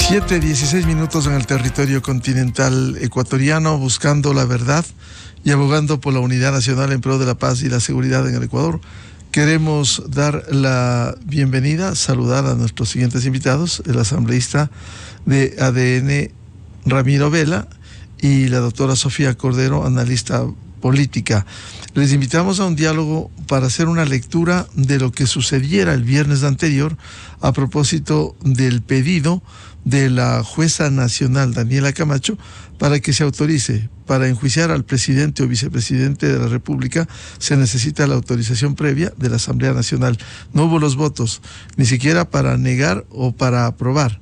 7:16 en el territorio continental ecuatoriano, buscando la verdad y abogando por la unidad nacional en pro de la paz y la seguridad en el Ecuador. Queremos dar la bienvenida, saludar a nuestros siguientes invitados, el asambleísta de ADN Ramiro Vela y la doctora Sofía Cordero, analista política. Les invitamos a un diálogo para hacer una lectura de lo que sucediera el viernes anterior a propósito del pedido de la jueza nacional Daniela Camacho para que se autorice. Para enjuiciar al presidente o vicepresidente de la República se necesita la autorización previa de la Asamblea Nacional. No hubo los votos, ni siquiera para negar o para aprobar.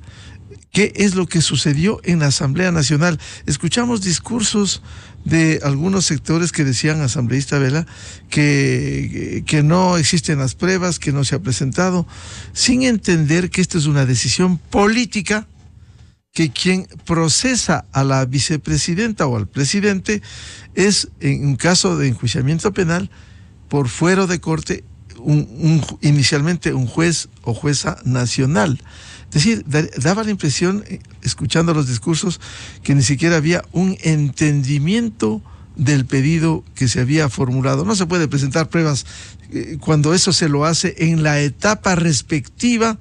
¿Qué es lo que sucedió en la Asamblea Nacional? Escuchamos discursos de algunos sectores que decían, asambleísta Vela, que no existen las pruebas, que no se ha presentado, sin entender que esto es una decisión política, que quien procesa a la vicepresidenta o al presidente es, en un caso de enjuiciamiento penal, por fuero de corte, inicialmente un juez o jueza nacional. Es decir, daba la impresión, escuchando los discursos, que ni siquiera había un entendimiento del pedido que se había formulado. No se puede presentar pruebas cuando eso se lo hace en la etapa respectiva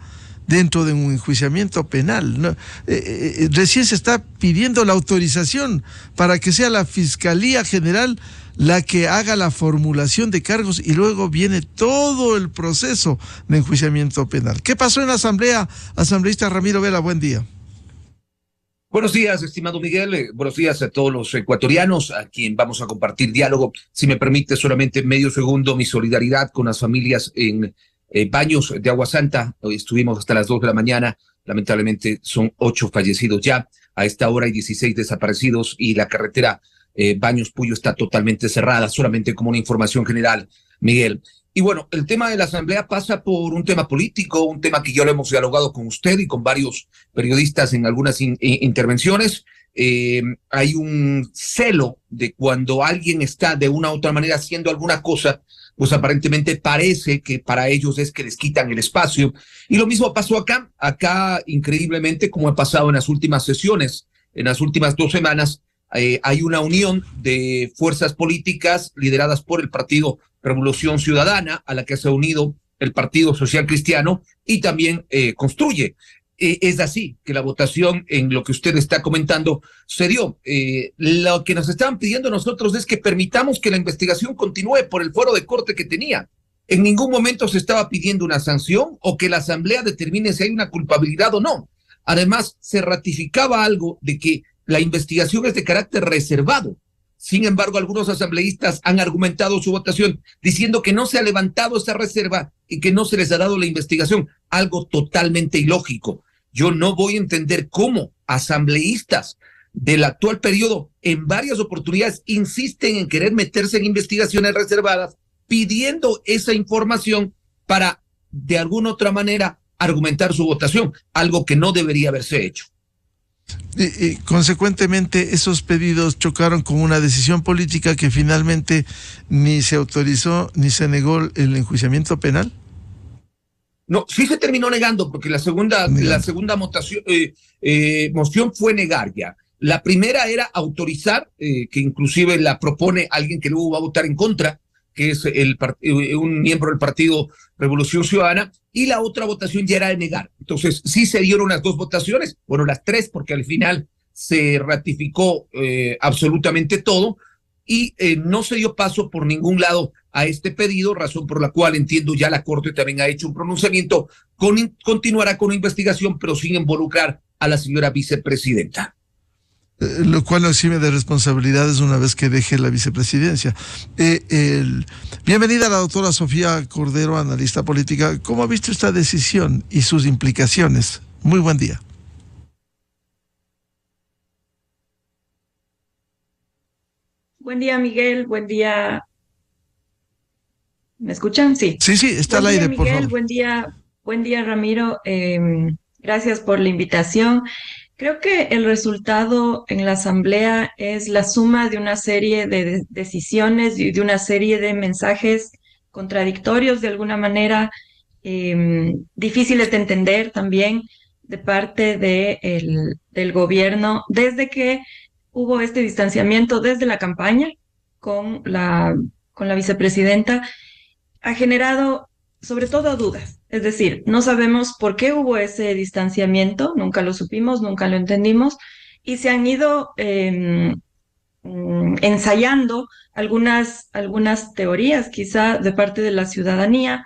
dentro de un enjuiciamiento penal, ¿no? Recién se está pidiendo la autorización para que sea la Fiscalía General la que haga la formulación de cargos y luego viene todo el proceso de enjuiciamiento penal. ¿Qué pasó en la Asamblea? Asambleísta Ramiro Vela, buen día. Buenos días, estimado Miguel. Buenos días a todos los ecuatorianos a quien vamos a compartir diálogo. Si me permite solamente medio segundo, mi solidaridad con las familias en Baños de Agua Santa. Hoy estuvimos hasta las 2 de la mañana. Lamentablemente son 8 fallecidos ya. A esta hora hay 16 desaparecidos y la carretera Baños Puyo está totalmente cerrada, solamente como una información general, Miguel. Y bueno, el tema de la Asamblea pasa por un tema político, un tema que ya lo hemos dialogado con usted y con varios periodistas en algunas intervenciones. Hay un celo de cuando alguien está de una u otra manera haciendo alguna cosa, pues aparentemente parece que para ellos es que les quitan el espacio. Y lo mismo pasó acá. Acá, increíblemente, como ha pasado en las últimas sesiones, en las últimas 2 semanas, hay una unión de fuerzas políticas lideradas por el Partido Revolución Ciudadana, a la que se ha unido el Partido Social Cristiano y también Construye. Es así que la votación en lo que usted está comentando se dio. Lo que nos estaban pidiendo nosotros es que permitamos que la investigación continúe por el fuero de corte que tenía. En ningún momento se estaba pidiendo una sanción o que la Asamblea determine si hay una culpabilidad o no. Además, se ratificaba algo de que la investigación es de carácter reservado. Sin embargo, algunos asambleístas han argumentado su votación diciendo que no se ha levantado esa reserva y que no se les ha dado la investigación, algo totalmente ilógico. Yo no voy a entender cómo asambleístas del actual periodo en varias oportunidades insisten en querer meterse en investigaciones reservadas, pidiendo esa información para, de alguna otra manera, argumentar su votación, algo que no debería haberse hecho. Y consecuentemente esos pedidos chocaron con una decisión política que finalmente ni se autorizó ni se negó el enjuiciamiento penal. No, sí se terminó negando porque la segunda moción fue negar ya. La primera era autorizar, que inclusive la propone alguien que luego va a votar en contra, que es un miembro del Partido Revolución Ciudadana, y la otra votación ya era de negar. Entonces, sí se dieron las 2 votaciones, bueno, las 3, porque al final se ratificó absolutamente todo, y no se dio paso por ningún lado a este pedido, razón por la cual entiendo ya la Corte también ha hecho un pronunciamiento, continuará con la investigación, pero sin involucrar a la señora vicepresidenta. Lo cual lo exime de responsabilidades una vez que deje la vicepresidencia. Bienvenida a la doctora Sofía Cordero, analista política. ¿Cómo ha visto esta decisión y sus implicaciones? Muy buen día. Buen día, Miguel. Buen día. ¿Me escuchan? Sí. Sí, está al aire, por favor. Buen día, Ramiro. Gracias por la invitación. Creo que el resultado en la Asamblea es la suma de una serie de decisiones y de una serie de mensajes contradictorios de alguna manera, difíciles de entender también, de parte del gobierno desde que hubo este distanciamiento desde la campaña con la vicepresidenta, ha generado sobre todo dudas. Es decir, no sabemos por qué hubo ese distanciamiento, nunca lo supimos, nunca lo entendimos, y se han ido ensayando algunas teorías quizá de parte de la ciudadanía.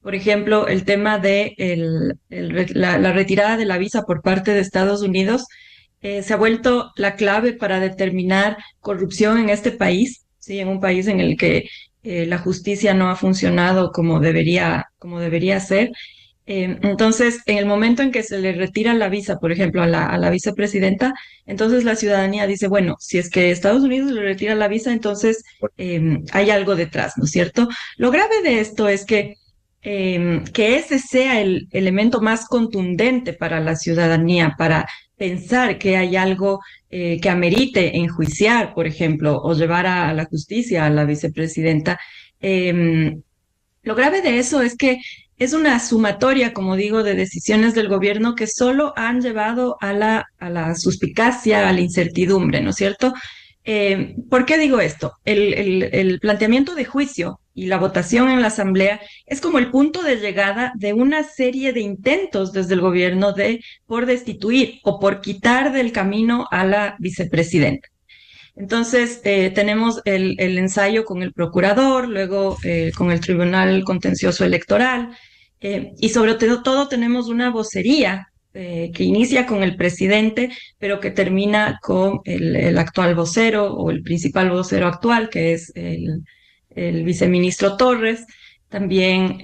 Por ejemplo, el tema de la retirada de la visa por parte de Estados Unidos se ha vuelto la clave para determinar corrupción en este país, ¿sí? En un país en el que la justicia no ha funcionado como debería ser. Entonces, en el momento en que se le retira la visa, por ejemplo, a la vicepresidenta, entonces la ciudadanía dice, bueno, si es que Estados Unidos le retira la visa, entonces hay algo detrás, ¿no es cierto? Lo grave de esto es que ese sea el elemento más contundente para la ciudadanía, para pensar que hay algo que amerite enjuiciar, por ejemplo, o llevar a la justicia a la vicepresidenta. Lo grave de eso es que es una sumatoria, como digo, de decisiones del gobierno que solo han llevado a la suspicacia, a la incertidumbre, ¿no es cierto? ¿Por qué digo esto? El planteamiento de juicio y la votación en la Asamblea es como el punto de llegada de una serie de intentos desde el gobierno por destituir o por quitar del camino a la vicepresidenta. Entonces, tenemos el ensayo con el procurador, luego con el Tribunal Contencioso Electoral, y sobre todo tenemos una vocería que inicia con el presidente, pero que termina con el actual vocero o el principal vocero actual, que es el viceministro Torres, también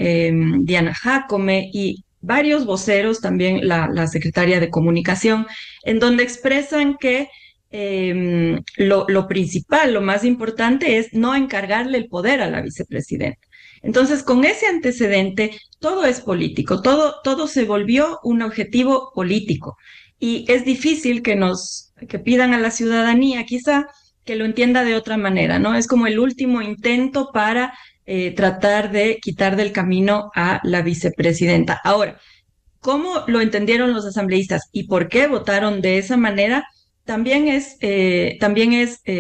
Diana Jácome y varios voceros, también la secretaria de Comunicación, en donde expresan que lo principal, lo más importante es no encargarle el poder a la vicepresidenta. Entonces, con ese antecedente, todo es político, todo se volvió un objetivo político. Y es difícil que pidan a la ciudadanía, quizá, que lo entienda de otra manera, ¿no? Es como el último intento para tratar de quitar del camino a la vicepresidenta. Ahora, ¿cómo lo entendieron los asambleístas y por qué votaron de esa manera?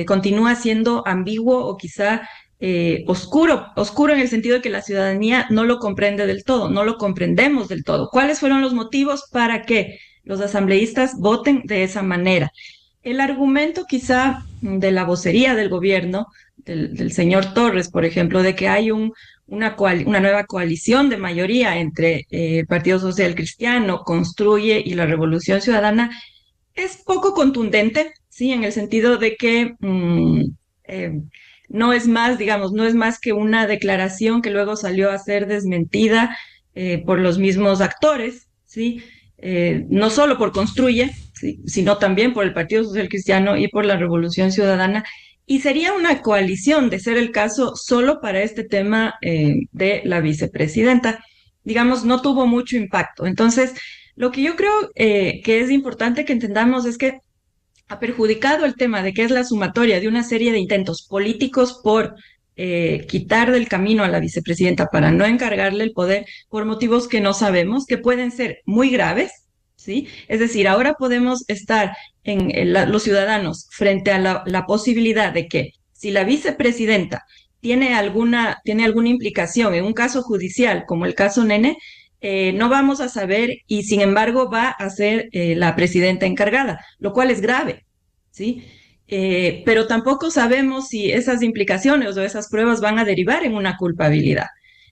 Continúa siendo ambiguo o quizá oscuro en el sentido de que la ciudadanía no lo comprende del todo, no lo comprendemos del todo. ¿Cuáles fueron los motivos para que los asambleístas voten de esa manera? El argumento quizá de la vocería del gobierno, del señor Torres, por ejemplo, de que hay una nueva coalición de mayoría entre el Partido Social Cristiano, Construye y la Revolución Ciudadana, es poco contundente, ¿sí? En el sentido de que no es más, digamos, no es más que una declaración que luego salió a ser desmentida por los mismos actores, ¿sí? No solo por Construye, ¿sí? Sino también por el Partido Social Cristiano y por la Revolución Ciudadana. Y sería una coalición, de ser el caso, solo para este tema de la vicepresidenta. Digamos, no tuvo mucho impacto. Entonces, lo que yo creo que es importante que entendamos es que ha perjudicado el tema de que es la sumatoria de una serie de intentos políticos por quitar del camino a la vicepresidenta para no encargarle el poder por motivos que no sabemos, que pueden ser muy graves, ¿sí? Es decir, ahora podemos estar los ciudadanos frente a la posibilidad de que si la vicepresidenta tiene alguna implicación en un caso judicial, como el caso Nene, no vamos a saber y sin embargo va a ser la presidenta encargada, lo cual es grave, ¿sí? Pero tampoco sabemos si esas implicaciones o esas pruebas van a derivar en una culpabilidad.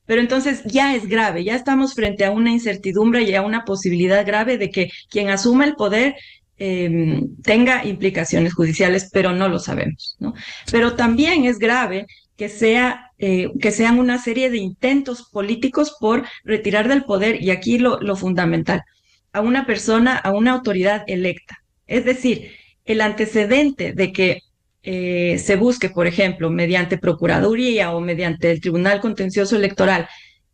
Pero entonces ya es grave, ya estamos frente a una incertidumbre y a una posibilidad grave de que quien asuma el poder tenga implicaciones judiciales, pero no lo sabemos, ¿no? Pero también es grave que sean una serie de intentos políticos por retirar del poder, y aquí lo fundamental, a una persona, a una autoridad electa. Es decir, el antecedente de que se busque, por ejemplo, mediante Procuraduría o mediante el Tribunal Contencioso Electoral,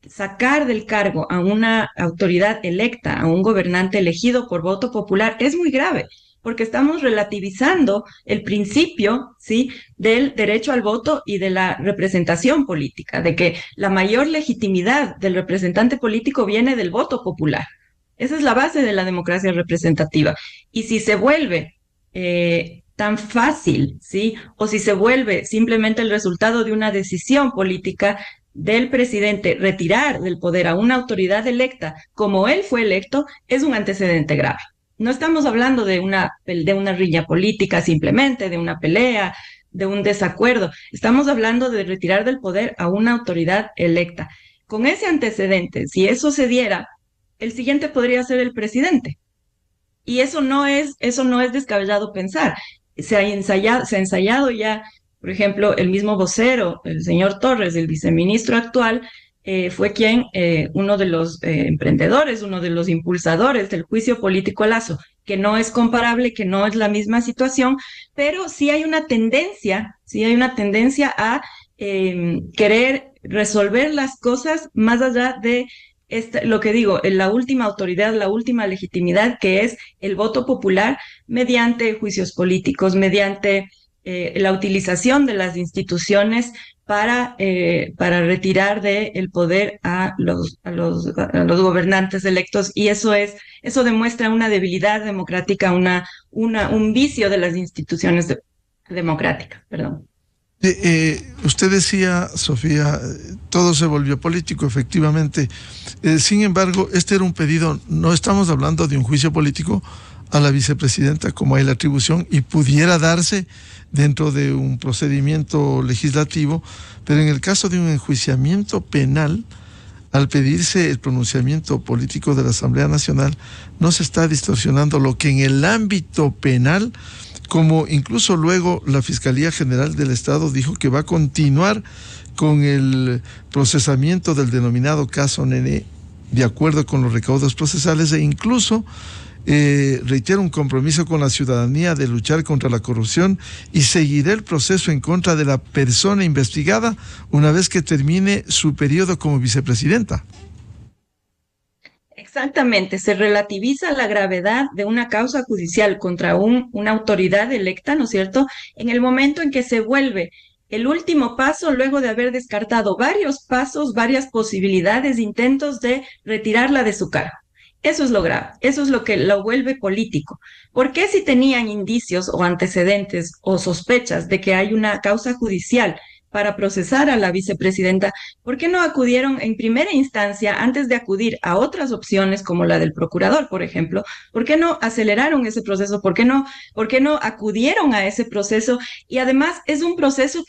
sacar del cargo a una autoridad electa, a un gobernante elegido por voto popular, es muy grave, porque estamos relativizando el principio, ¿sí?, del derecho al voto y de la representación política, de que la mayor legitimidad del representante político viene del voto popular, Esa es la base de la democracia representativa. Y si se vuelve tan fácil, ¿sí? O si se vuelve simplemente el resultado de una decisión política del presidente retirar del poder a una autoridad electa como él fue electo, es un antecedente grave. No estamos hablando de una riña política simplemente, de una pelea, de un desacuerdo. Estamos hablando de retirar del poder a una autoridad electa. Con ese antecedente, si eso se diera, el siguiente podría ser el presidente. Y eso no es descabellado pensar. Se ha ensayado ya, por ejemplo, el mismo vocero, el señor Torres, el viceministro actual, fue quien, uno de los emprendedores, uno de los impulsadores del juicio político a Lazo, que no es comparable, que no es la misma situación, pero sí hay una tendencia a querer resolver las cosas más allá de lo que digo, la última autoridad, la última legitimidad, que es el voto popular mediante juicios políticos, mediante la utilización de las instituciones para retirar del poder a los gobernantes electos. Y eso demuestra una debilidad democrática, un vicio de las instituciones democráticas, perdón. Usted decía, Sofía, todo se volvió político, efectivamente. Sin embargo, este era un pedido, no estamos hablando de un juicio político a la vicepresidenta, como hay la atribución, y pudiera darse dentro de un procedimiento legislativo, pero en el caso de un enjuiciamiento penal, al pedirse el pronunciamiento político de la Asamblea Nacional, no se está distorsionando lo que en el ámbito penal, como incluso luego la Fiscalía General del Estado dijo que va a continuar con el procesamiento del denominado caso Nene, de acuerdo con los recaudos procesales, e incluso reitera un compromiso con la ciudadanía de luchar contra la corrupción y seguirá el proceso en contra de la persona investigada una vez que termine su periodo como vicepresidenta. Exactamente, se relativiza la gravedad de una causa judicial contra una autoridad electa, ¿no es cierto?, en el momento en que se vuelve el último paso luego de haber descartado varios pasos, varias posibilidades, intentos de retirarla de su cargo. Eso es lo grave, eso es lo que lo vuelve político. ¿Por qué si tenían indicios o antecedentes o sospechas de que hay una causa judicial para procesar a la vicepresidenta, por qué no acudieron en primera instancia, antes de acudir a otras opciones como la del procurador, por ejemplo? ¿Por qué no aceleraron ese proceso? ¿Por qué no acudieron a ese proceso? Y además es un proceso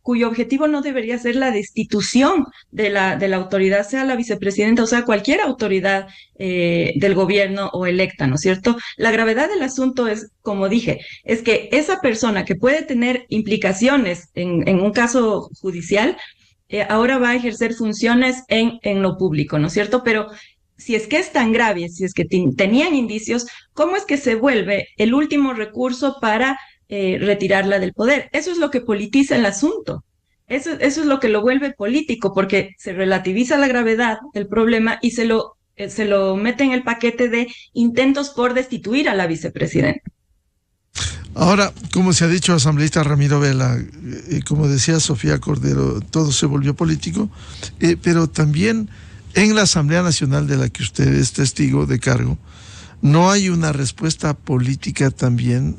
cuyo objetivo no debería ser la destitución de la autoridad, sea la vicepresidenta o sea cualquier autoridad del gobierno o electa, ¿no es cierto? La gravedad del asunto es, como dije, es que esa persona que puede tener implicaciones en un caso judicial, ahora va a ejercer funciones en lo público, ¿no es cierto? Pero si es que es tan grave, si es que tenían indicios, ¿cómo es que se vuelve el último recurso para retirarla del poder? Eso es lo que politiza el asunto. Eso es lo que lo vuelve político, porque se relativiza la gravedad del problema y se lo mete en el paquete de intentos por destituir a la vicepresidenta. Ahora, como se ha dicho, asambleísta Ramiro Vela, como decía Sofía Cordero, todo se volvió político, pero también en la Asamblea Nacional de la que usted es testigo de cargo, no hay una respuesta política también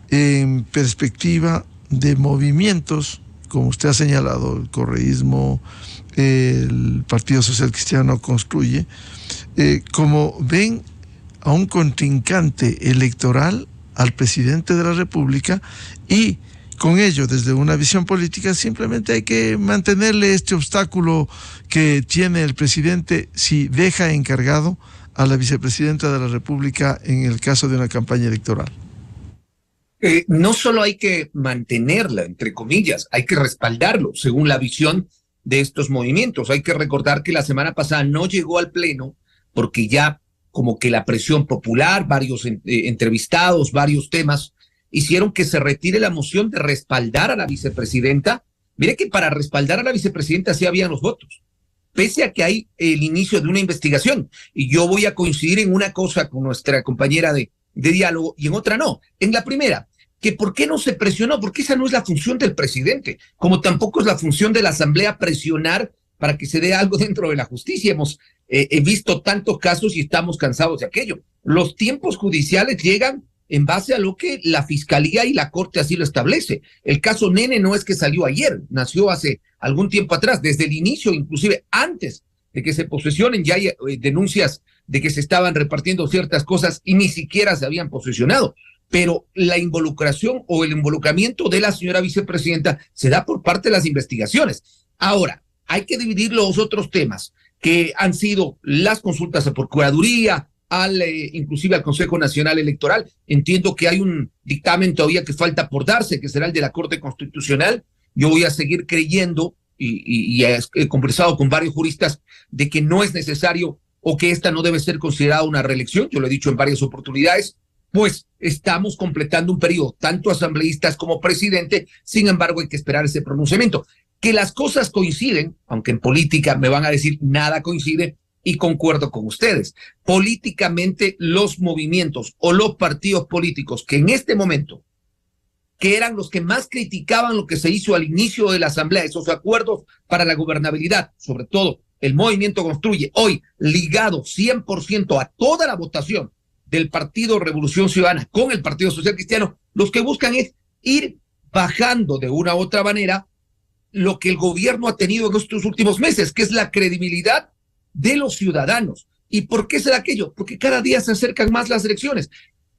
en perspectiva de movimientos, como usted ha señalado, el correísmo, el Partido Social Cristiano Construye, como ven a un contrincante electoral al presidente de la República, y con ello, desde una visión política, simplemente hay que mantenerle este obstáculo que tiene el presidente si deja encargado a la vicepresidenta de la República en el caso de una campaña electoral. No solo hay que mantenerla, entre comillas, hay que respaldarlo, según la visión de estos movimientos. Hay que recordar que la semana pasada no llegó al Pleno porque ya como que la presión popular, varios entrevistados, varios temas, hicieron que se retire la moción de respaldar a la vicepresidenta. Mire que para respaldar a la vicepresidenta sí habían los votos, pese a que hay el inicio de una investigación. Y yo voy a coincidir en una cosa con nuestra compañera de diálogo y en otra no. En la primera, que por qué no se presionó, porque esa no es la función del presidente, como tampoco es la función de la Asamblea presionar para que se dé algo dentro de la justicia. Hemos visto tantos casos y estamos cansados de aquello. Los tiempos judiciales llegan en base a lo que la Fiscalía y la Corte así lo establece. El caso Nene no es que salió ayer, nació hace algún tiempo atrás, desde el inicio, inclusive antes de que se posesionen, ya hay denuncias de que se estaban repartiendo ciertas cosas y ni siquiera se habían posesionado. Pero la involucración o el involucramiento de la señora vicepresidenta se da por parte de las investigaciones. Ahora, hay que dividir los otros temas que han sido las consultas a Procuraduría, inclusive al Consejo Nacional Electoral. Entiendo que hay un dictamen todavía que falta por darse, que será el de la Corte Constitucional. Yo voy a seguir creyendo y he conversado con varios juristas de que no es necesario o que esta no debe ser considerada una reelección. Yo lo he dicho en varias oportunidades, pues estamos completando un periodo, tanto asambleístas como presidente. Sin embargo, hay que esperar ese pronunciamiento. Que las cosas coinciden, aunque en política me van a decir nada coincide, y concuerdo con ustedes. Políticamente, los movimientos o los partidos políticos que en este momento, que eran los que más criticaban lo que se hizo al inicio de la asamblea, esos acuerdos para la gobernabilidad, sobre todo el Movimiento Construye, hoy ligado 100% a toda la votación del Partido Revolución Ciudadana con el Partido Social Cristiano, los que buscan es ir bajando de una u otra manera lo que el gobierno ha tenido en estos últimos meses, que es la credibilidad de los ciudadanos. ¿Y por qué será aquello? Porque cada día se acercan más las elecciones.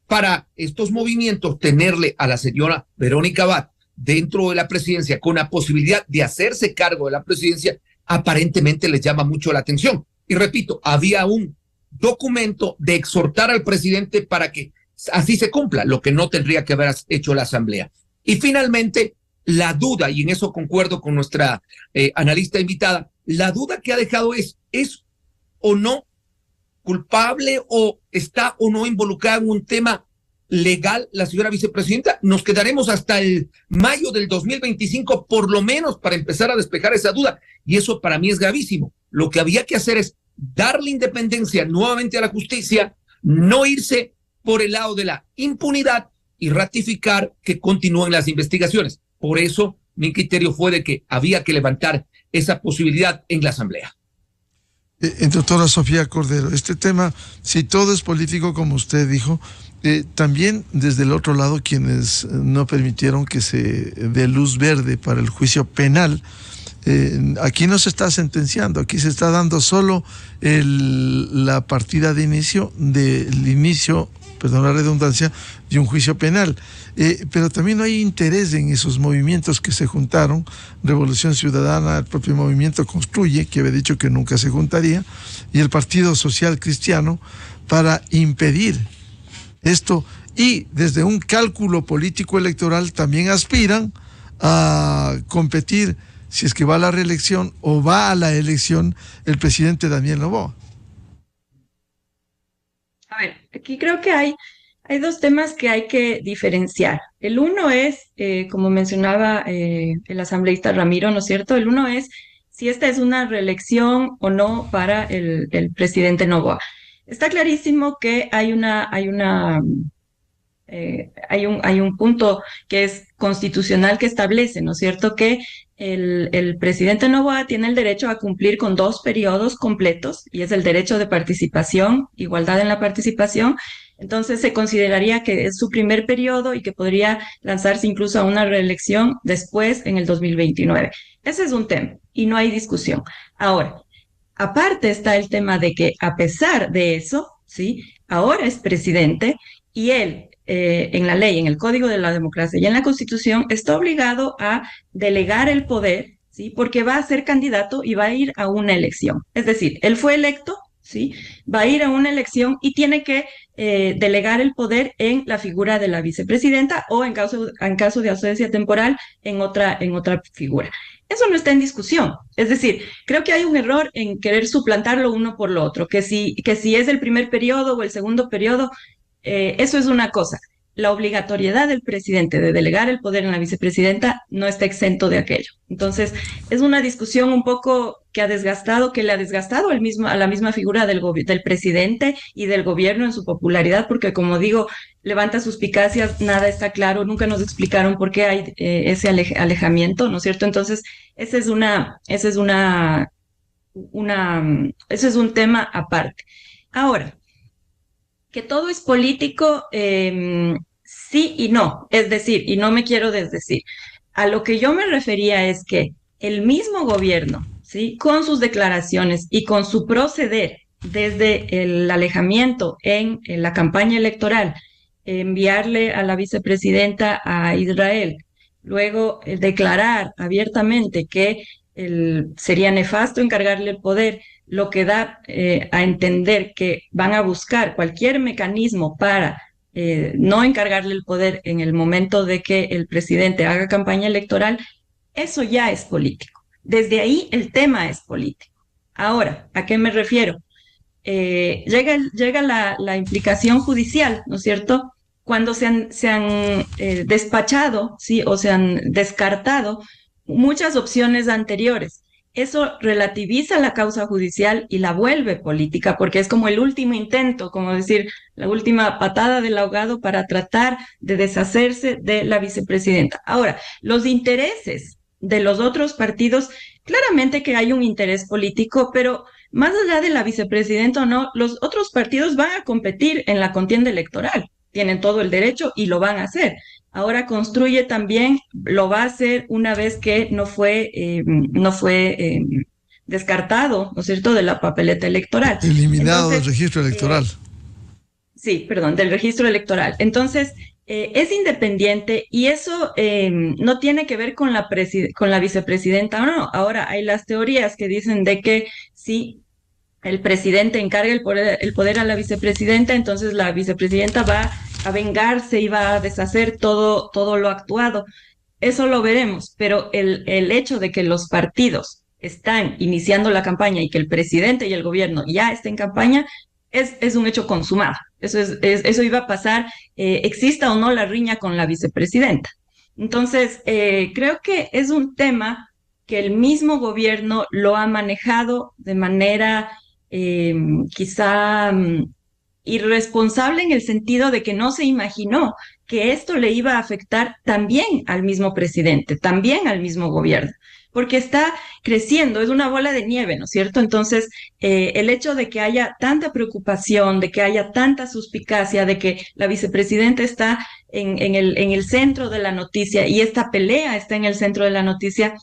Para estos movimientos, tenerle a la señora Verónica Abad dentro de la presidencia con la posibilidad de hacerse cargo de la presidencia, aparentemente les llama mucho la atención. Y repito, había un documento de exhortar al presidente para que así se cumpla, lo que no tendría que haber hecho la asamblea. Y finalmente, la duda, y en eso concuerdo con nuestra analista invitada, la duda que ha dejado ¿es o no culpable o está o no involucrada en un tema legal la señora vicepresidenta? Nos quedaremos hasta el mayo del 2025 por lo menos para empezar a despejar esa duda, y eso para mí es gravísimo. Lo que había que hacer es darle independencia nuevamente a la justicia, no irse por el lado de la impunidad y ratificar que continúen las investigaciones. Por eso mi criterio fue de que había que levantar esa posibilidad en la asamblea. Doctora Sofía Cordero, este tema, si todo es político, como usted dijo, también desde el otro lado, quienes no permitieron que se dé luz verde para el juicio penal, aquí no se está sentenciando, aquí se está dando solo la partida de inicio, perdón la redundancia, de un juicio penal. Pero también no hay interés en esos movimientos que se juntaron, Revolución Ciudadana, el propio movimiento Construye, que había dicho que nunca se juntaría, y el Partido Social Cristiano, para impedir esto. Y desde un cálculo político electoral también aspiran a competir, si es que va a la reelección o va a la elección, el presidente Daniel Noboa. A ver, aquí creo que hay dos temas que hay que diferenciar. El uno es, como mencionaba el asambleísta Ramiro, ¿no es cierto? El uno es si esta es una reelección o no para el presidente Noboa. Está clarísimo que hay un punto que es constitucional que establece, ¿no es cierto?, que el presidente Noboa tiene el derecho a cumplir con 2 periodos completos, y es el derecho de participación, igualdad en la participación. Entonces se consideraría que es su primer periodo y que podría lanzarse incluso a una reelección después en el 2029. Ese es un tema y no hay discusión. Ahora, aparte está el tema de que a pesar de eso, ¿sí?, ahora es presidente y él, en la ley, en el Código de la Democracia y en la Constitución, está obligado a delegar el poder, ¿sí?, porque va a ser candidato y va a ir a una elección. Es decir, él fue electo, ¿sí?, va a ir a una elección y tiene que delegar el poder en la figura de la vicepresidenta o en caso de ausencia temporal en otra figura. Eso no está en discusión. Es decir, creo que hay un error en querer suplantarlo uno por lo otro, que si es el primer periodo o el segundo periodo, eso es una cosa. La obligatoriedad del presidente de delegar el poder en la vicepresidenta no está exento de aquello. Entonces, es una discusión un poco que le ha desgastado a la misma figura del presidente y del gobierno en su popularidad, porque como digo, levanta suspicacias, nada está claro, nunca nos explicaron por qué hay ese alejamiento, ¿no es cierto? Entonces, esa es una eso es un tema aparte. Ahora, que todo es político, sí y no, es decir, y no me quiero desdecir. A lo que yo me refería es que el mismo gobierno, ¿sí? Con sus declaraciones y con su proceder desde el alejamiento en la campaña electoral, enviarle a la vicepresidenta a Israel, luego declarar abiertamente que sería nefasto encargarle el poder, lo que da a entender que van a buscar cualquier mecanismo para no encargarle el poder en el momento de que el presidente haga campaña electoral, eso ya es político. Desde ahí el tema es político. Ahora, ¿a qué me refiero? Llega la implicación judicial, ¿no es cierto? Cuando se han despachado, ¿sí? O se han descartado muchas opciones anteriores. Eso relativiza la causa judicial y la vuelve política, porque es como el último intento, como decir, la última patada del ahogado para tratar de deshacerse de la vicepresidenta. Ahora, los intereses de los otros partidos, claramente que hay un interés político, pero más allá de la vicepresidenta o no, los otros partidos van a competir en la contienda electoral. Tienen todo el derecho y lo van a hacer. Ahora construye también, lo va a hacer una vez que no fue descartado, ¿no es cierto?, de la papeleta electoral. Eliminado del registro electoral. Sí, perdón, del registro electoral. Entonces, es independiente y eso no tiene que ver con la vicepresidenta, no. Ahora hay las teorías que dicen de que sí, el presidente encarga el poder a la vicepresidenta, entonces la vicepresidenta va a vengarse y va a deshacer todo lo actuado. Eso lo veremos, pero el hecho de que los partidos están iniciando la campaña y que el presidente y el gobierno ya estén en campaña es un hecho consumado. Eso iba a pasar, exista o no la riña con la vicepresidenta. Entonces, creo que es un tema que el mismo gobierno lo ha manejado de manera quizá irresponsable en el sentido de que no se imaginó que esto le iba a afectar también al mismo presidente, también al mismo gobierno, porque está creciendo, es una bola de nieve, ¿no es cierto? Entonces, el hecho de que haya tanta preocupación, de que haya tanta suspicacia, de que la vicepresidenta está en el centro de la noticia y esta pelea está en el centro de la noticia,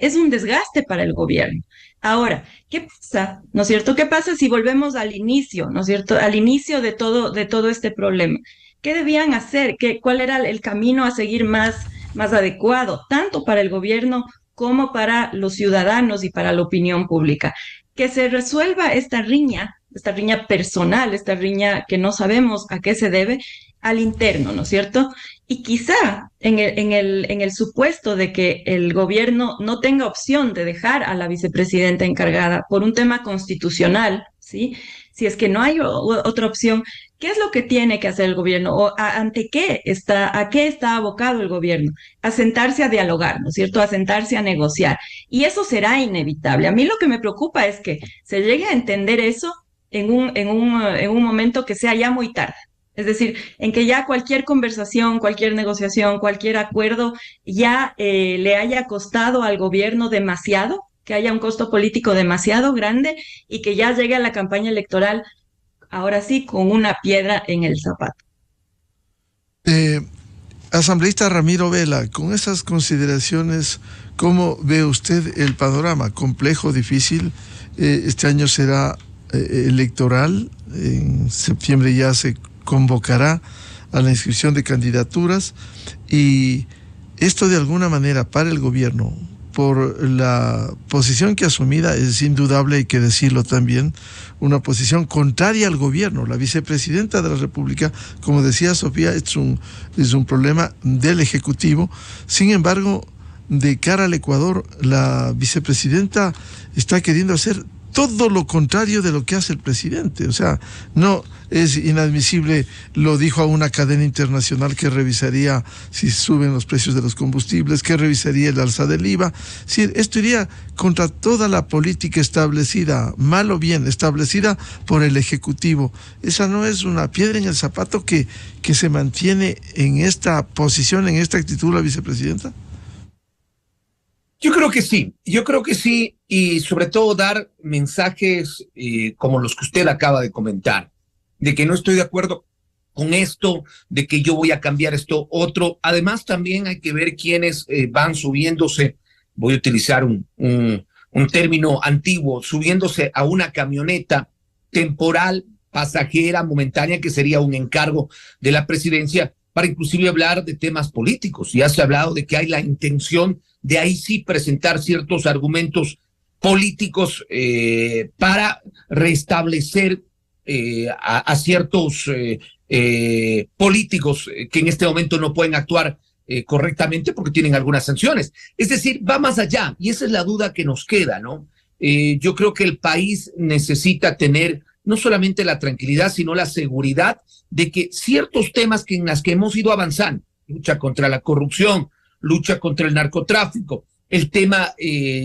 es un desgaste para el gobierno. Ahora, ¿qué pasa? ¿No es cierto? ¿Qué pasa si volvemos al inicio? ¿No es cierto? Al inicio de todo este problema. ¿Qué debían hacer? ¿Cuál era el camino a seguir más adecuado, tanto para el gobierno como para los ciudadanos y para la opinión pública? Que se resuelva esta riña personal, esta riña que no sabemos a qué se debe, al interno, ¿no es cierto? Y quizá en el supuesto de que el gobierno no tenga opción de dejar a la vicepresidenta encargada por un tema constitucional, ¿sí? Si es que no hay otra opción, ¿qué es lo que tiene que hacer el gobierno? ¿O ante a qué está abocado el gobierno? A sentarse a dialogar, ¿no es cierto? A sentarse a negociar. Y eso será inevitable. A mí lo que me preocupa es que se llegue a entender eso en un momento que sea ya muy tarde. Es decir, en que ya cualquier conversación, cualquier negociación, cualquier acuerdo ya le haya costado al gobierno demasiado, que haya un costo político demasiado grande y que ya llegue a la campaña electoral, ahora sí, con una piedra en el zapato. Asambleísta Ramiro Vela, con esas consideraciones, ¿cómo ve usted el panorama? Complejo, difícil. Este año será electoral, en septiembre ya se convocará a la inscripción de candidaturas y esto de alguna manera para el gobierno, por la posición que asumida, es indudable, hay que decirlo también, una posición contraria al gobierno. La vicepresidenta de la República, como decía Sofía, es un problema del Ejecutivo. Sin embargo, de cara al Ecuador, la vicepresidenta está queriendo hacer todo lo contrario de lo que hace el presidente. O sea, no es inadmisible, lo dijo a una cadena internacional que revisaría si suben los precios de los combustibles, que revisaría el alza del IVA. Sí, esto iría contra toda la política establecida, mal o bien, establecida por el Ejecutivo. Esa no es una piedra en el zapato que se mantiene en esta posición, en esta actitud la vicepresidenta. Yo creo que sí, y sobre todo dar mensajes como los que usted acaba de comentar, de que no estoy de acuerdo con esto, de que yo voy a cambiar esto otro. Además, también hay que ver quiénes van subiéndose, voy a utilizar un término antiguo, subiéndose a una camioneta temporal, pasajera, momentánea, que sería un encargo de la presidencia, para inclusive hablar de temas políticos. Ya se ha hablado de que hay la intención de ahí sí presentar ciertos argumentos políticos para restablecer a ciertos políticos que en este momento no pueden actuar correctamente porque tienen algunas sanciones. Es decir, va más allá, y esa es la duda que nos queda, ¿no? Yo creo que el país necesita tener no solamente la tranquilidad, sino la seguridad de que ciertos temas en las que hemos ido avanzando, lucha contra la corrupción, lucha contra el narcotráfico, el tema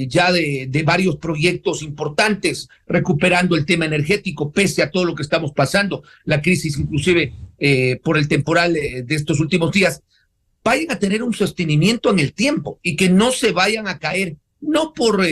ya de varios proyectos importantes, recuperando el tema energético, pese a todo lo que estamos pasando, la crisis inclusive por el temporal de estos últimos días, vayan a tener un sostenimiento en el tiempo y que no se vayan a caer, no por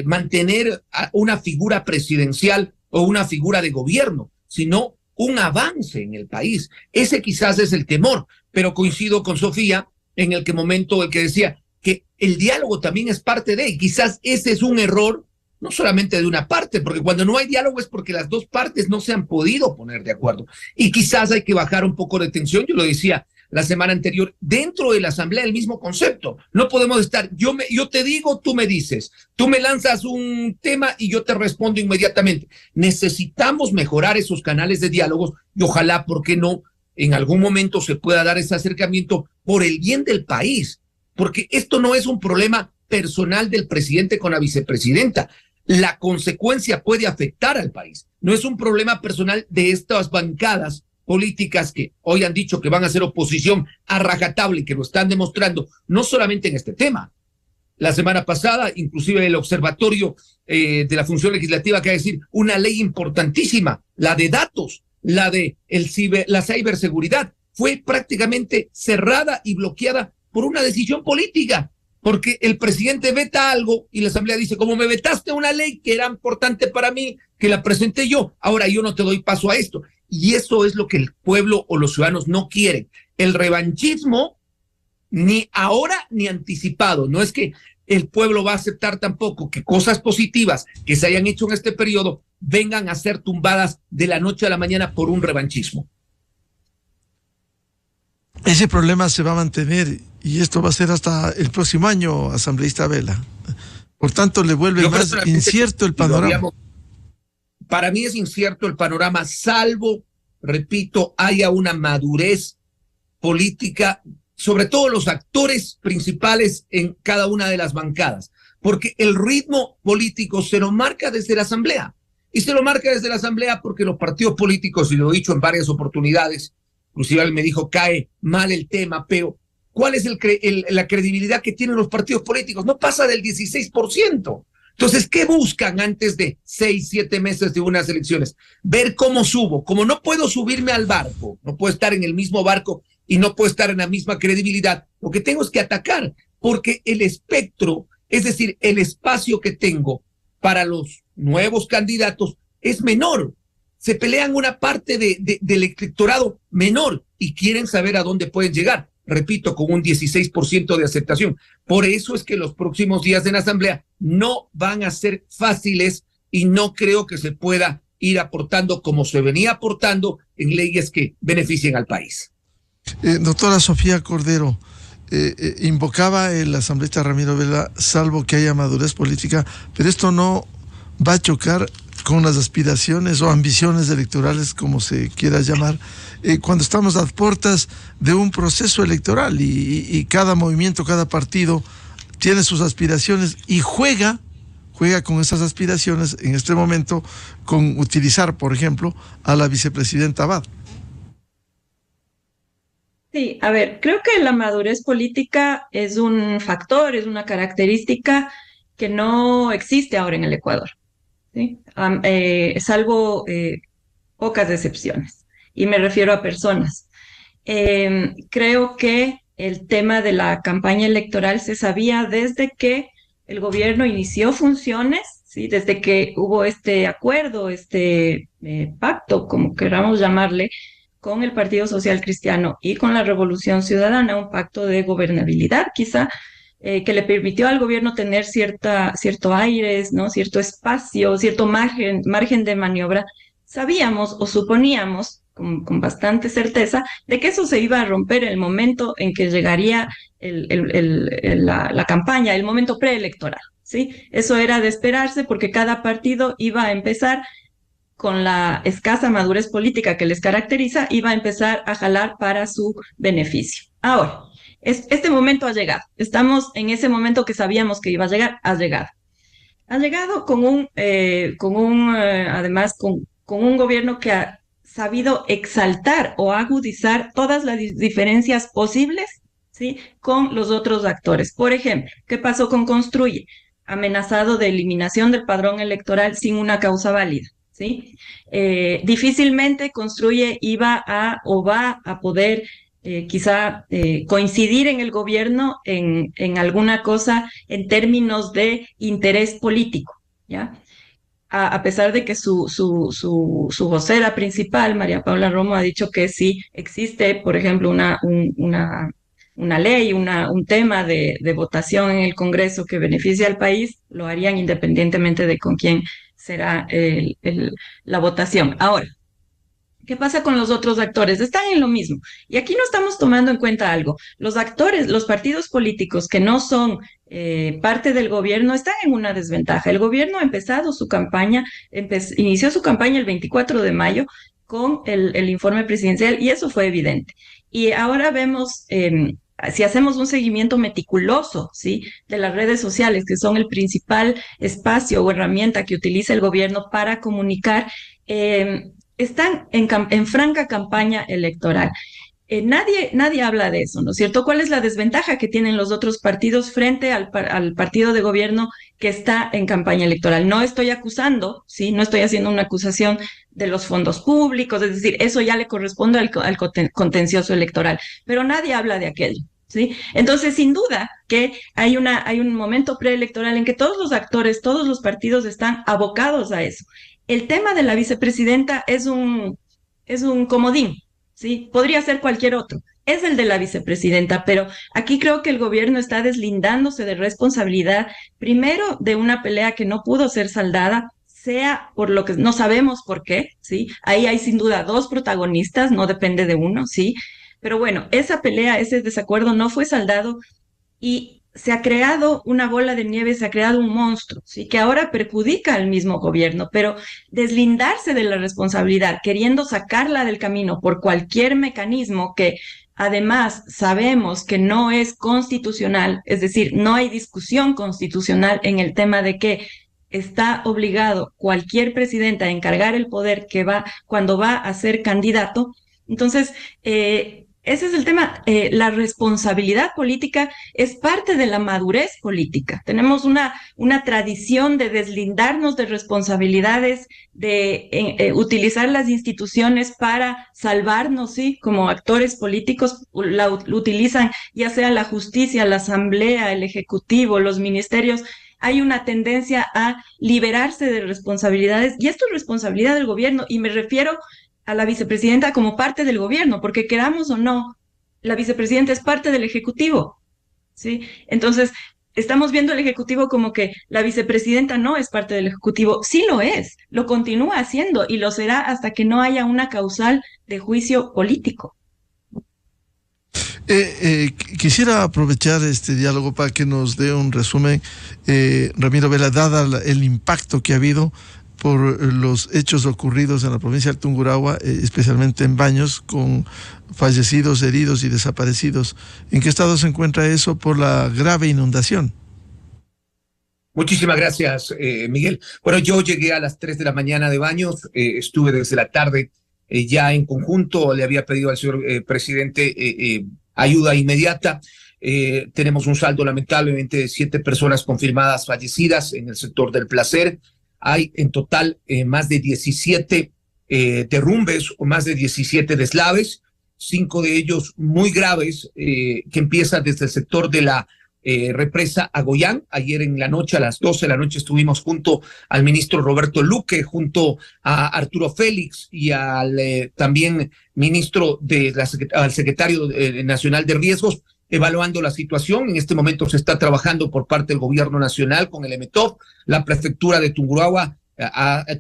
mantener una figura presidencial o una figura de gobierno, sino un avance en el país. Ese quizás es el temor, pero coincido con Sofía en el momento el que decía que el diálogo también es parte de, y quizás ese es un error, no solamente de una parte, porque cuando no hay diálogo es porque las dos partes no se han podido poner de acuerdo, y quizás hay que bajar un poco de tensión. Yo lo decía la semana anterior, dentro de la asamblea el mismo concepto. No podemos estar, yo te digo, tú me dices, tú me lanzas un tema y yo te respondo inmediatamente. Necesitamos mejorar esos canales de diálogos y ojalá, ¿por qué no?, en algún momento se pueda dar ese acercamiento por el bien del país, porque esto no es un problema personal del presidente con la vicepresidenta. La consecuencia puede afectar al país. No es un problema personal de estas bancadas políticas que hoy han dicho que van a hacer oposición a rajatabla y que lo están demostrando, no solamente en este tema. La semana pasada, inclusive el observatorio de la función legislativa, que va a decir una ley importantísima, la de datos, la de la ciberseguridad, fue prácticamente cerrada y bloqueada por una decisión política, porque el presidente veta algo y la asamblea dice, como me vetaste una ley que era importante para mí, que la presenté yo, ahora yo no te doy paso a esto. Y eso es lo que el pueblo o los ciudadanos no quieren. El revanchismo, ni ahora ni anticipado. No es que el pueblo va a aceptar tampoco que cosas positivas que se hayan hecho en este periodo vengan a ser tumbadas de la noche a la mañana por un revanchismo. Ese problema se va a mantener y esto va a ser hasta el próximo año, asambleísta Vela. Por tanto, le vuelve más incierto el panorama. Para mí es incierto el panorama, salvo, repito, haya una madurez política, sobre todo los actores principales en cada una de las bancadas, porque el ritmo político se lo marca desde la asamblea, y se lo marca desde la asamblea porque los partidos políticos, y lo he dicho en varias oportunidades, inclusive él me dijo, cae mal el tema, pero ¿cuál es la credibilidad que tienen los partidos políticos? No pasa del 16%. Entonces, ¿qué buscan antes de 6, 7 meses de unas elecciones? Ver cómo subo. Como no puedo subirme al barco, no puedo estar en el mismo barco y no puedo estar en la misma credibilidad, lo que tengo es que atacar, porque el espectro, es decir, el espacio que tengo para los nuevos candidatos es menor. Se pelean una parte del electorado menor y quieren saber a dónde pueden llegar. Repito, con un 16% de aceptación. Por eso es que los próximos días en la asamblea no van a ser fáciles y no creo que se pueda ir aportando como se venía aportando en leyes que beneficien al país. Doctora Sofía Cordero, invocaba el asambleísta Ramiro Vela, salvo que haya madurez política, pero esto no va a chocar con las aspiraciones o ambiciones electorales, como se quiera llamar, cuando estamos a puertas de un proceso electoral y cada movimiento, cada partido tiene sus aspiraciones y juega con esas aspiraciones en este momento con utilizar, por ejemplo, a la vicepresidenta Abad. Sí, a ver, creo que la madurez política es un factor, es una característica que no existe ahora en el Ecuador, ¿sí? Salvo pocas excepciones, y me refiero a personas. Creo que el tema de la campaña electoral se sabía desde que el gobierno inició funciones, ¿sí? Desde que hubo este acuerdo, este pacto, como queramos llamarle, con el Partido Social Cristiano y con la Revolución Ciudadana, un pacto de gobernabilidad, quizá, que le permitió al gobierno tener cierto aires, ¿no? Cierto espacio, cierto margen de maniobra. Sabíamos o suponíamos con bastante certeza de que eso se iba a romper en el momento en que llegaría la campaña, el momento preelectoral, ¿sí? Eso era de esperarse porque cada partido iba a empezar con la escasa madurez política que les caracteriza, iba a empezar a jalar para su beneficio. Ahora, este momento ha llegado. Estamos en ese momento que sabíamos que iba a llegar, ha llegado. Ha llegado además, con un gobierno que ha sabido exaltar o agudizar todas las diferencias posibles, ¿sí? Con los otros actores. Por ejemplo, ¿qué pasó con Construye? Amenazado de eliminación del padrón electoral sin una causa válida, ¿sí? Difícilmente Construye va a poder quizá coincidir en el gobierno en alguna cosa en términos de interés político, ¿ya? A pesar de que su vocera principal, María Paula Romo, ha dicho que sí existe, por ejemplo, una ley, un tema de votación en el Congreso que beneficia al país, lo harían independientemente de con quién será la votación. Ahora, ¿qué pasa con los otros actores? Están en lo mismo. Y aquí no estamos tomando en cuenta algo. Los actores, los partidos políticos que no son parte del gobierno están en una desventaja. El gobierno ha empezado su campaña, inició su campaña el 24 de mayo con el informe presidencial y eso fue evidente. Y ahora vemos, si hacemos un seguimiento meticuloso, ¿sí? De las redes sociales, que son el principal espacio o herramienta que utiliza el gobierno para comunicar, están en franca campaña electoral. Nadie habla de eso, ¿no es cierto? ¿Cuál es la desventaja que tienen los otros partidos frente al partido de gobierno que está en campaña electoral? No estoy acusando, ¿sí? No estoy haciendo una acusación de los fondos públicos, es decir, eso ya le corresponde al contencioso electoral, pero nadie habla de aquello, ¿sí? Entonces, sin duda que hay un momento preelectoral en que todos los actores, todos los partidos están abocados a eso. El tema de la vicepresidenta es un comodín, ¿sí? Podría ser cualquier otro. Es el de la vicepresidenta, pero aquí creo que el gobierno está deslindándose de responsabilidad, primero de una pelea que no pudo ser saldada, sea por lo que no sabemos por qué, ¿sí? Ahí hay sin duda dos protagonistas, no depende de uno, ¿sí? Pero bueno, esa pelea, ese desacuerdo no fue saldado y se ha creado una bola de nieve, se ha creado un monstruo, ¿sí? Que ahora perjudica al mismo gobierno, pero deslindarse de la responsabilidad, queriendo sacarla del camino por cualquier mecanismo que además sabemos que no es constitucional, es decir, no hay discusión constitucional en el tema de que está obligado cualquier presidente a encargar el poder cuando va a ser candidato. Entonces, ese es el tema. La responsabilidad política es parte de la madurez política. Tenemos una tradición de deslindarnos de responsabilidades, de utilizar las instituciones para salvarnos, ¿sí? Como actores políticos lo utilizan ya sea la justicia, la asamblea, el ejecutivo, los ministerios. Hay una tendencia a liberarse de responsabilidades y esto es responsabilidad del gobierno y me refiero a la vicepresidenta como parte del gobierno, porque queramos o no, la vicepresidenta es parte del Ejecutivo, ¿sí? Entonces, estamos viendo el Ejecutivo como que la vicepresidenta no es parte del Ejecutivo. Sí lo es, lo continúa haciendo y lo será hasta que no haya una causal de juicio político. Quisiera aprovechar este diálogo para que nos dé un resumen, Ramiro Vela, dada el impacto que ha habido por los hechos ocurridos en la provincia del Tungurahua, especialmente en Baños, con fallecidos, heridos y desaparecidos. ¿En qué estado se encuentra eso por la grave inundación? Muchísimas gracias, Miguel. Bueno, yo llegué a las 3 de la mañana de Baños, estuve desde la tarde ya en conjunto, le había pedido al señor presidente ayuda inmediata. Tenemos un saldo lamentablemente de 7 personas confirmadas fallecidas en el sector del Placer. Hay en total más de 17 derrumbes o más de 17 deslaves, 5 de ellos muy graves, que empiezan desde el sector de la represa Agoyán. Ayer en la noche, a las 12 de la noche, estuvimos junto al ministro Roberto Luque, junto a Arturo Félix y al también ministro al secretario nacional de riesgos, evaluando la situación. En este momento se está trabajando por parte del gobierno nacional con el EMETOP. La prefectura de Tungurahua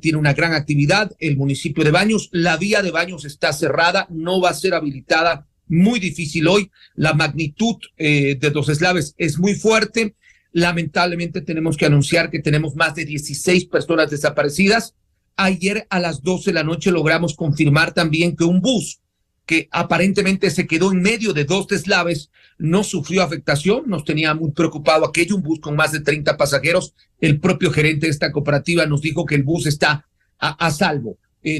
tiene una gran actividad. El municipio de Baños, la vía de Baños está cerrada, no va a ser habilitada. Muy difícil hoy. La magnitud de Dos Eslaves es muy fuerte. Lamentablemente tenemos que anunciar que tenemos más de 16 personas desaparecidas. Ayer a las 12 de la noche logramos confirmar también que un bus que aparentemente se quedó en medio de Dos Eslaves no sufrió afectación. Nos tenía muy preocupado aquello, un bus con más de 30 pasajeros. El propio gerente de esta cooperativa nos dijo que el bus está a salvo.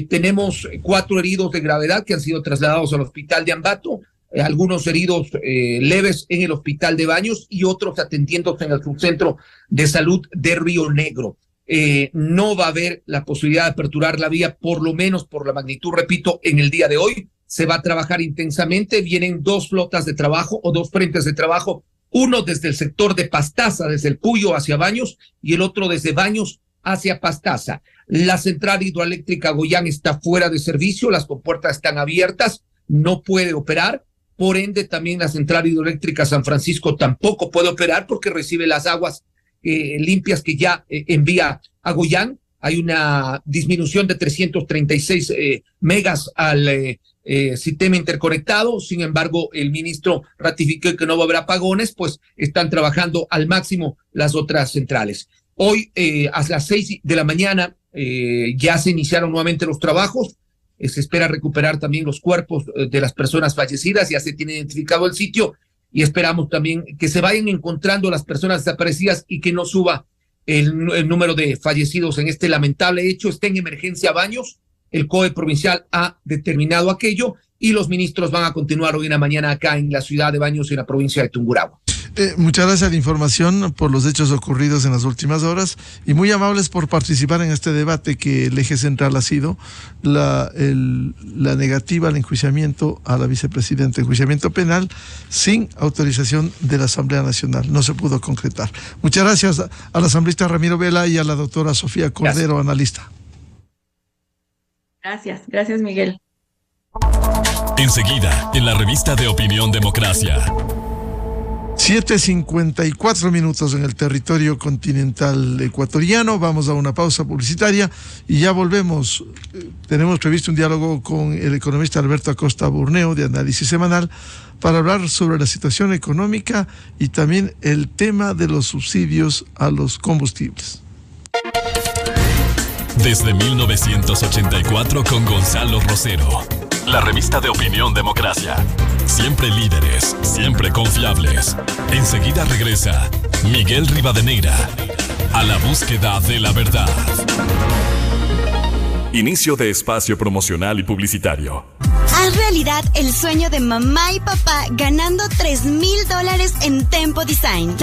Tenemos 4 heridos de gravedad que han sido trasladados al hospital de Ambato, algunos heridos leves en el hospital de Baños y otros atendiéndose en el subcentro de salud de Río Negro. No va a haber la posibilidad de aperturar la vía, por lo menos por la magnitud, repito, en el día de hoy. Se va a trabajar intensamente. Vienen 2 flotas de trabajo o 2 frentes de trabajo, uno desde el sector de Pastaza, desde el Puyo hacia Baños, y el otro desde Baños hacia Pastaza. La central hidroeléctrica Agoyán está fuera de servicio, las compuertas están abiertas, no puede operar. Por ende, también la central hidroeléctrica San Francisco tampoco puede operar porque recibe las aguas limpias que ya envía Agoyán. Hay una disminución de 336 megas al sistema interconectado. Sin embargo, el ministro ratificó que no va a haber apagones, pues están trabajando al máximo las otras centrales. Hoy, a las 6 de la mañana, ya se iniciaron nuevamente los trabajos. Se espera recuperar también los cuerpos de las personas fallecidas. Ya se tiene identificado el sitio y esperamos también que se vayan encontrando las personas desaparecidas y que no suba el número de fallecidos en este lamentable hecho. Está en emergencia Baños. El COE provincial ha determinado aquello y los ministros van a continuar hoy en la mañana acá en la ciudad de Baños y en la provincia de Tungurahua. Muchas gracias a la información por los hechos ocurridos en las últimas horas y muy amables por participar en este debate que el eje central ha sido la negativa al enjuiciamiento a la vicepresidenta, enjuiciamiento penal sin autorización de la Asamblea Nacional. No se pudo concretar. Muchas gracias al asambleísta Ramiro Vela y a la doctora Sofía Cordero, analista. Gracias Miguel. Enseguida, en la revista de Opinión Democracia. 7:54 minutos en el territorio continental ecuatoriano. Vamos a una pausa publicitaria y ya volvemos. Tenemos previsto un diálogo con el economista Alberto Acosta Burneo de Análisis Semanal para hablar sobre la situación económica y también el tema de los subsidios a los combustibles. Desde 1984 con Gonzalo Rosero. La revista de Opinión Democracia. Siempre líderes, siempre confiables. Enseguida regresa Miguel Rivadeneira a la búsqueda de la verdad. Inicio de espacio promocional y publicitario. Haz realidad el sueño de mamá y papá ganando $3,000 en Tempo Design.